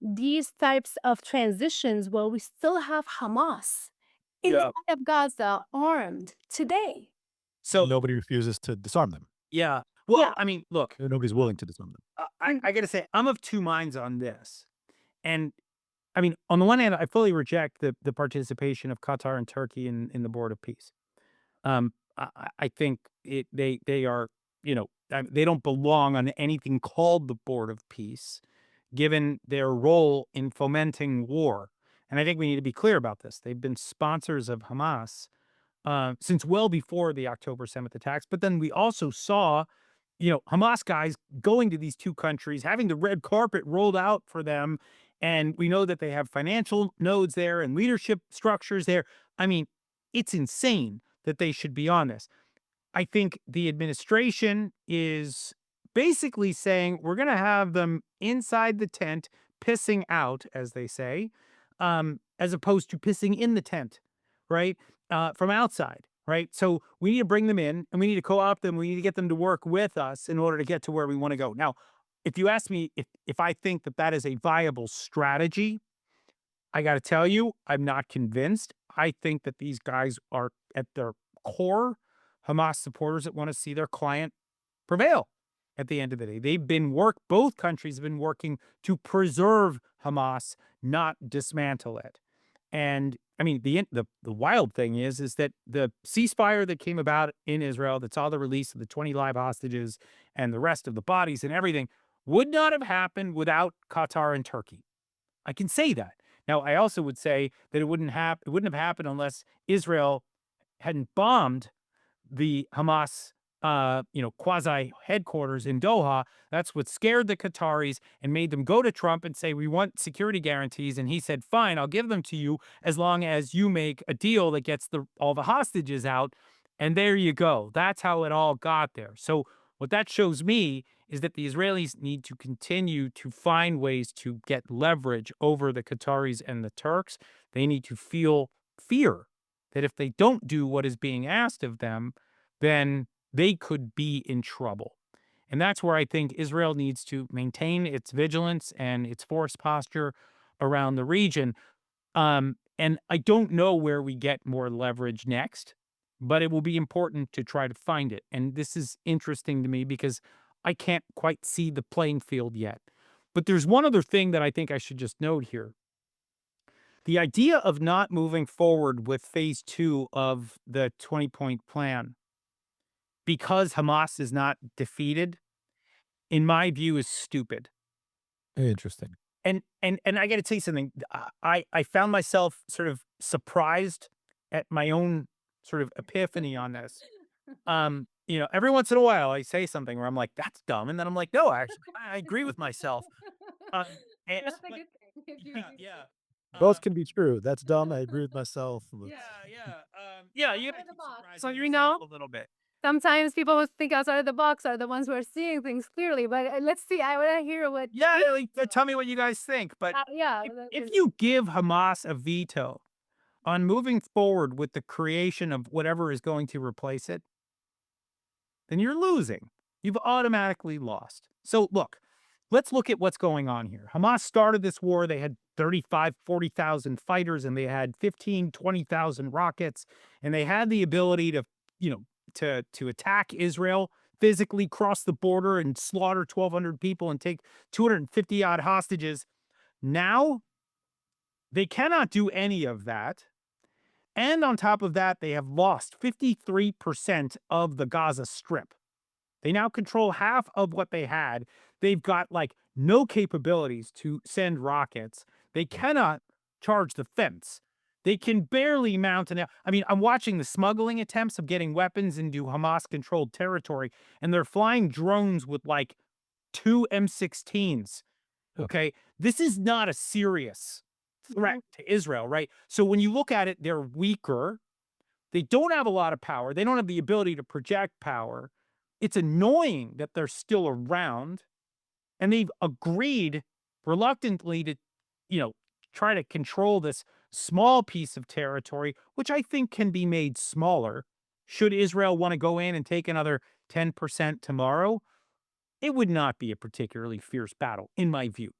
these types of transitions while we still have Hamas Yeah. inside of Gaza armed today? So, Nobody refuses to disarm them. yeah. Well, Yeah. I mean, look, Nobody's willing to disarm them. I got to say, I'm of two minds on this. And I mean, on the one hand, I fully reject the participation of Qatar and Turkey in the Board of Peace. I think they are, they don't belong on anything called the Board of Peace, given their role in fomenting war. And I think we need to be clear about this. They've been sponsors of Hamas since well before the October 7th attacks. But then we also saw, Hamas guys going to these two countries, having the red carpet rolled out for them. And we know that they have financial nodes there and leadership structures there. I mean, it's insane that they should be on this. I think the administration is basically saying we're going to have them inside the tent, pissing out, as they say, as opposed to pissing in the tent, right? From outside, right? So we need to bring them in and we need to co-opt them. We need to get them to work with us in order to get to where we want to go. Now, if you ask me if I think that that is a viable strategy, I got to tell you, I'm not convinced. I think that these guys are at their core Hamas supporters that want to see their client prevail at the end of the day. Both countries have been working to preserve Hamas, not dismantle it. And I mean, the wild thing is that the ceasefire that came about in Israel, that saw the release of the 20 live hostages and the rest of the bodies and everything, would not have happened without Qatar and Turkey. I can say that. Now, I also would say that it wouldn't have happened unless Israel hadn't bombed the Hamas, quasi headquarters in Doha. That's what scared the Qataris and made them go to Trump and say, we want security guarantees. And he said, fine, I'll give them to you as long as you make a deal that gets all the hostages out. And there you go. That's how it all got there. So what that shows me is that the Israelis need to continue to find ways to get leverage over the Qataris and the Turks. They need to feel fear that if they don't do what is being asked of them, then they could be in trouble. And that's where I think Israel needs to maintain its vigilance and its force posture around the region. And I don't know where we get more leverage next, but it will be important to try to find it. And this is interesting to me because I can't quite see the playing field yet. But there's one other thing that I think I should just note here. The idea of not moving forward with phase 2 of the 20-point plan because Hamas is not defeated, in my view, is stupid. Interesting. And I got to tell you something. I found myself sort of surprised at my own sort of epiphany on this. Every once in a while I say something where I'm like, "That's dumb," and then I'm like, "No, actually, I agree with myself." Um, and, That's a but good thing if you yeah, do yeah. Both Um, can be true. That's dumb. I agree with myself. yeah, Let's- yeah. You gotta outside of the keep box. surprising So yourself a little bit. sometimes people who think outside of the box are the ones who are seeing things clearly. But let's see. I want to hear what Yeah, you. like, tell me what you guys think. But Yeah. if you give Hamas a veto on moving forward with the creation of whatever is going to replace it, then you're losing. You've automatically lost. So look, let's look at what's going on here. Hamas started this war. They had 35, 40,000 fighters, and they had 15, 20,000 rockets, and they had the ability to, to attack Israel, physically cross the border and slaughter 1,200 people and take 250 odd hostages. Now they cannot do any of that. And on top of that, they have lost 53% of the Gaza Strip. They now control half of what they had. They've got like no capabilities to send rockets. They cannot charge the fence. They can barely mount an. I mean, I'm watching the smuggling attempts of getting weapons into Hamas controlled territory, and they're flying drones with like 2 M16s. Huh. Okay. This is not a serious threat to Israel, right? So when you look at it, they're weaker. They don't have a lot of power. They don't have the ability to project power. It's annoying that they're still around, and they've agreed reluctantly to, you know, try to control this small piece of territory, which I think can be made smaller. Should Israel want to go in and take another 10% tomorrow, it would not be a particularly fierce battle, in my view.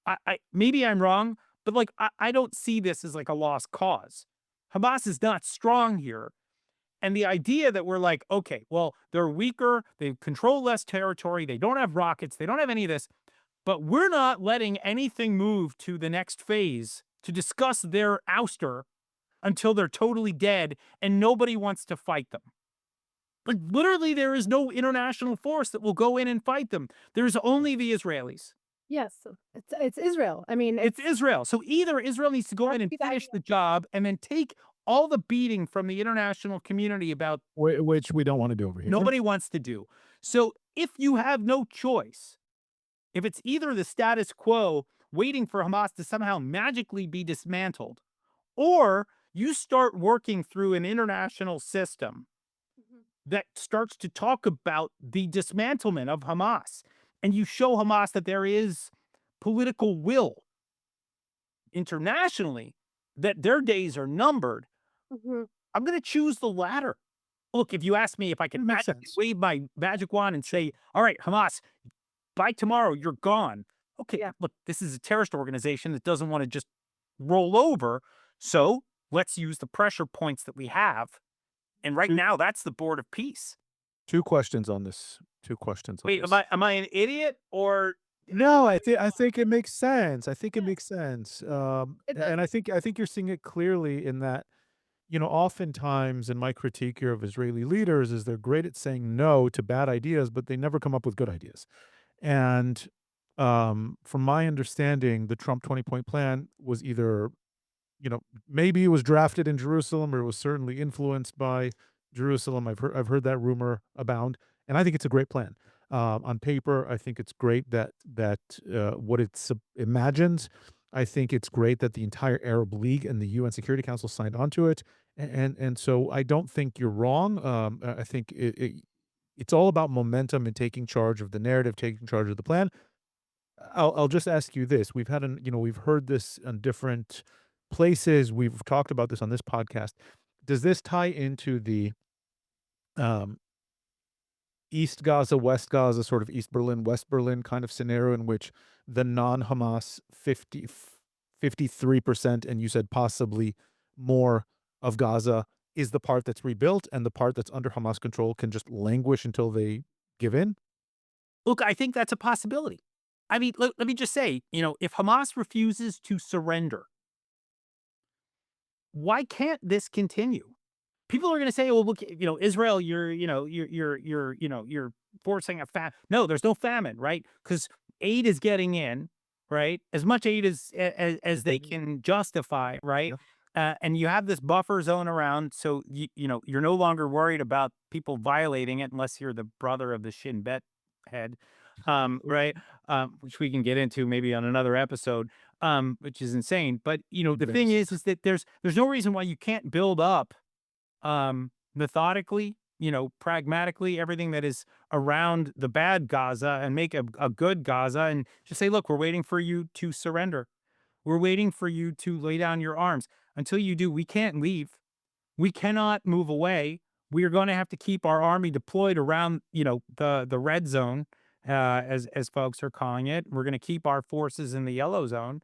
I maybe I'm wrong, but like I don't see this as like a lost cause. Hamas is not strong here. And the idea that we're like, okay, well, they're weaker, they control less territory, they don't have rockets, they don't have any of this, but we're not letting anything move to the next phase to discuss their ouster until they're totally dead and nobody wants to fight them. Like literally, there is no international force that will go in and fight them. There's only the Israelis. Yes, it's Israel. I mean, It's Israel. So either Israel needs to go has in to and be the finish idea. the job and then take all the beating from the international community about Which we don't want to do over here. nobody wants to do. So if you have no choice, if it's either the status quo waiting for Hamas to somehow magically be dismantled, or you start working through an international system that starts to talk about the dismantlement of Hamas, and you show Hamas that there is political will internationally, that their days are numbered, Mhm. I'm going to choose the latter. Look, if you ask me if I can Makes sense. wave my magic wand and say, all right, Hamas, by tomorrow, you're gone. Okay, Yeah. look, this is a terrorist organization that doesn't want to just roll over. So let's use the pressure points that we have. And right Two now, that's the board of peace. two questions on this. Two questions on Wait, am this. I an idiot or No, I think it makes sense. I think it makes sense. It does. And I think you're seeing it clearly in that, oftentimes in my critique here of Israeli leaders is they're great at saying no to bad ideas, but they never come up with good ideas. And from my understanding, the Trump 20-point plan was either, maybe it was drafted in Jerusalem or it was certainly influenced by Jerusalem. I've heard that rumor abound, and I think it's a great plan. On paper, I think it's great that what imagines. I think it's great that the entire Arab League and the UN Security Council signed onto it, and so I don't think you're wrong. I think it's all about momentum and taking charge of the narrative, taking charge of the plan. I'll just ask you this. We've heard this on different places. We've talked about this on this podcast. Does this tie into the um, East Gaza, West Gaza, sort of East Berlin, West Berlin kind of scenario in which the non-Hamas 53%, and you said possibly more of Gaza is the part that's rebuilt and the part that's under Hamas control can just languish until they give in? look, I think that's a possibility. I mean, let me just say, if Hamas refuses to surrender, why can't this continue? People are going to say, "Well, look, Israel, you're forcing a famine." No, there's no famine, right? Because aid is getting in, right? As much aid as they can justify, right? Yeah. And you have this buffer zone around, so you're no longer worried about people violating it unless you're the brother of the Shin Bet head, right? Which we can get into maybe on another episode, which is insane. But the thing is that there's no reason why you can't build up methodically, pragmatically, everything that is around the bad Gaza and make a good Gaza and just say, look, we're waiting for you to surrender. We're waiting for you to lay down your arms. Until you do, we can't leave. We cannot move away. We are going to have to keep our army deployed around, the red zone, as folks are calling it. We're going to keep our forces in the yellow zone.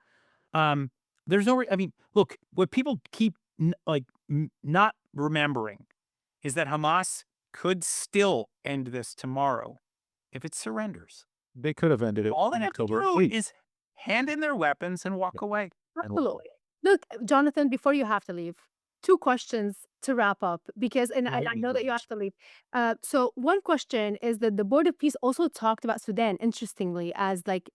Um, there's no, I mean, look, what people keep not remembering is that Hamas could still end this tomorrow if it surrenders. They could have ended it All they on have to October do 8th. is hand in their weapons and walk away. And Absolutely. Look, Jonathan, before you have to leave, two questions to wrap up because, and I know that you have to leave. So one question is that the Board of Peace also talked about Sudan, interestingly, as like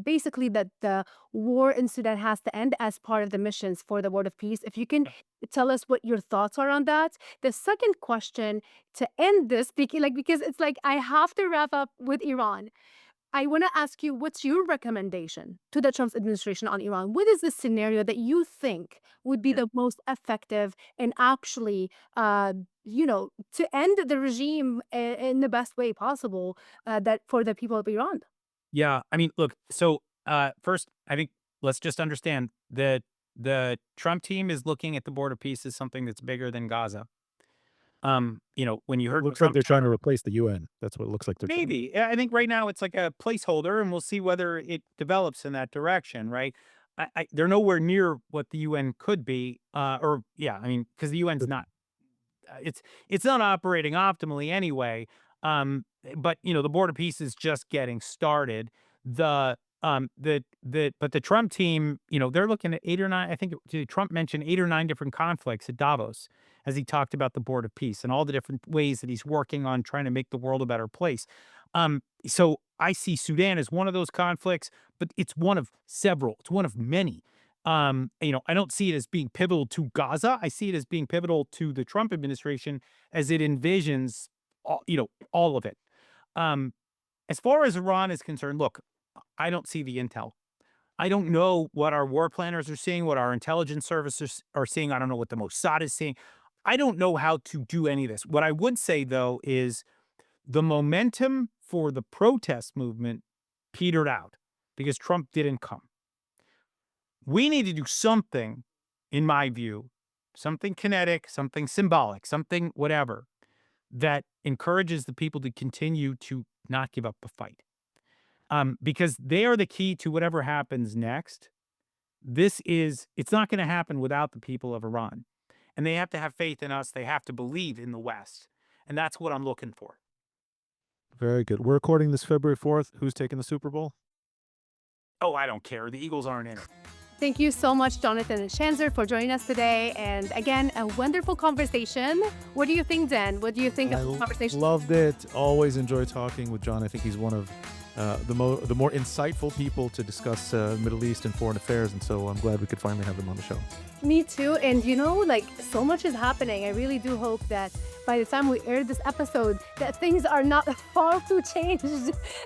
basically that the war in Sudan has to end as part of the missions for the Board of Peace. If you can tell us what your thoughts are on that. The second question to end this, because it's like I have to wrap up with Iran. I want to ask you, what's your recommendation to the Trump administration on Iran? What is the scenario that you think would be the most effective and actually, to end the regime in the best way possible that for the people of Iran? Yeah, I mean, look. So first, I think let's just understand that the Trump team is looking at the Board of Peace as something that's bigger than Gaza. When you it heard looks like Trump they're trying to replace the UN. That's what it looks like they're trying. maybe. I think right now it's like a placeholder, and we'll see whether it develops in that direction, right? They're nowhere near what the UN could be, or yeah, I mean, because the UN's not, it's not operating optimally anyway. But the Board of Peace is just getting started. But the Trump team, they're looking at 8 or 9. I think Trump mentioned 8 or 9 different conflicts at Davos as he talked about the Board of Peace and all the different ways that he's working on trying to make the world a better place. So I see Sudan as one of those conflicts, but it's one of several. It's one of many. I don't see it as being pivotal to Gaza. I see it as being pivotal to the Trump administration as it envisions all of it. Um, as far as Iran is concerned, look, I don't see the intel. I don't know what our war planners are seeing, what our intelligence services are seeing. I don't know what the Mossad is seeing. I don't know how to do any of this. What I would say, though, is the momentum for the protest movement petered out because Trump didn't come. We need to do something, in my view, something kinetic, something symbolic, something whatever, that encourages the people to continue to not give up a fight. Because they are the key to whatever happens next. it's not going to happen without the people of Iran. And they have to have faith in us. They have to believe in the West. And that's what I'm looking for. Very good. We're recording this February 4th. Who's taking the Super Bowl? Oh, I don't care. The Eagles aren't in it. Thank you so much, Jonathan and Schanzer, for joining us today. And again, a wonderful conversation. What do you think, Dan? What do you think of the conversation? Loved it. Always enjoy talking with John. I think he's one of the more insightful people to discuss Middle East and foreign affairs. And so I'm glad we could finally have him on the show. Me too. And like so much is happening. I really do hope that by the time we air this episode, that things are not far too changed.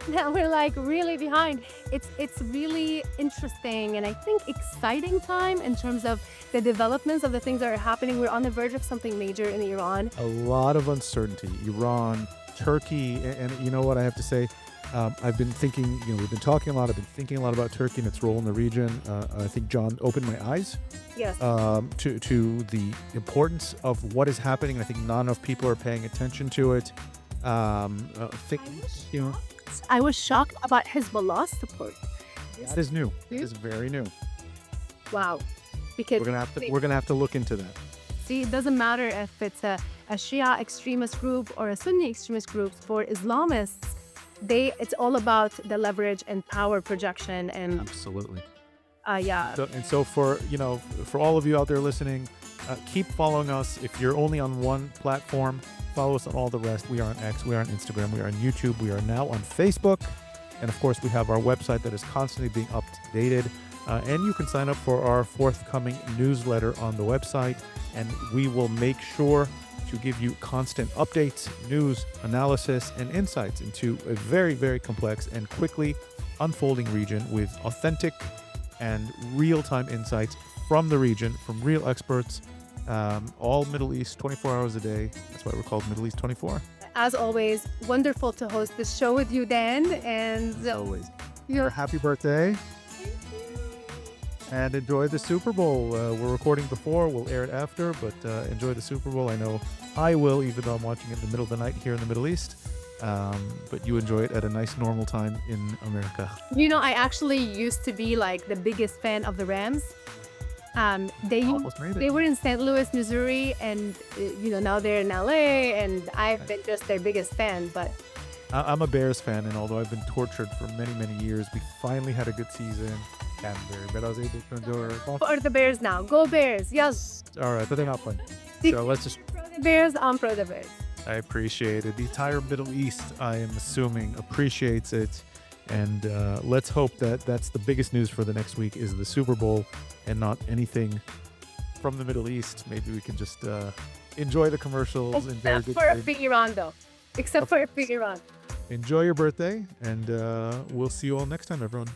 That we're like really behind. It's really interesting and I think exciting time in terms of the developments of the things that are happening. We're on the verge of something major in Iran. A lot of uncertainty. Iran, Turkey, and you know what I have to say? I've been thinking, we've been talking a lot. I've been thinking a lot about Turkey and its role in the region. I think John opened my eyes Yes. to the importance of what is happening. I think not enough people are paying attention to it. I was shocked about Hezbollah's support. That is new. It is very new. Wow. Because We're gonna have to look into that. see, it doesn't matter if it's a Shia extremist group or a Sunni extremist group. For Islamists, it's all about the leverage and power projection and Absolutely. yeah. So for all of you out there listening, keep following us. If you're only on one platform, follow us on all the rest. We are on X, we are on Instagram, we are on YouTube, we are now on Facebook, and of course we have our website that is constantly being updated. And you can sign up for our forthcoming newsletter on the website, and we will make sure to give you constant updates, news, analysis, and insights into a very, very complex and quickly unfolding region with authentic and real-time insights from the region, from real experts, all Middle East, 24 hours a day. That's why we're called Middle East 24. As always, wonderful to host this show with you, Dan. And As always. you're Happy birthday. And enjoy the Super Bowl. We're recording before, we'll air it after, but enjoy the Super Bowl. I know I will, even though I'm watching it in the middle of the night here in the Middle East. But you enjoy it at a nice normal time in America. I actually used to be like the biggest fan of the Rams. Almost made it. They were in St. Louis, Missouri, and now they're in LA, and I've been just their biggest fan. But I'm a Bears fan, and although I've been tortured for many, many years, we finally had a good season. But I was able to enjoy it. for the Bears now, go Bears! Yes. All right, but they're not playing. So let's just. Pro the Bears, I'm pro the Bears. I appreciate it. The entire Middle East, I am assuming, appreciates it. And let's hope that that's the biggest news for the next week is the Super Bowl and not anything from the Middle East. Maybe we can just enjoy the commercials. Except for a big Iran, though. Except for a big Iran. Enjoy your birthday, and we'll see you all next time, everyone.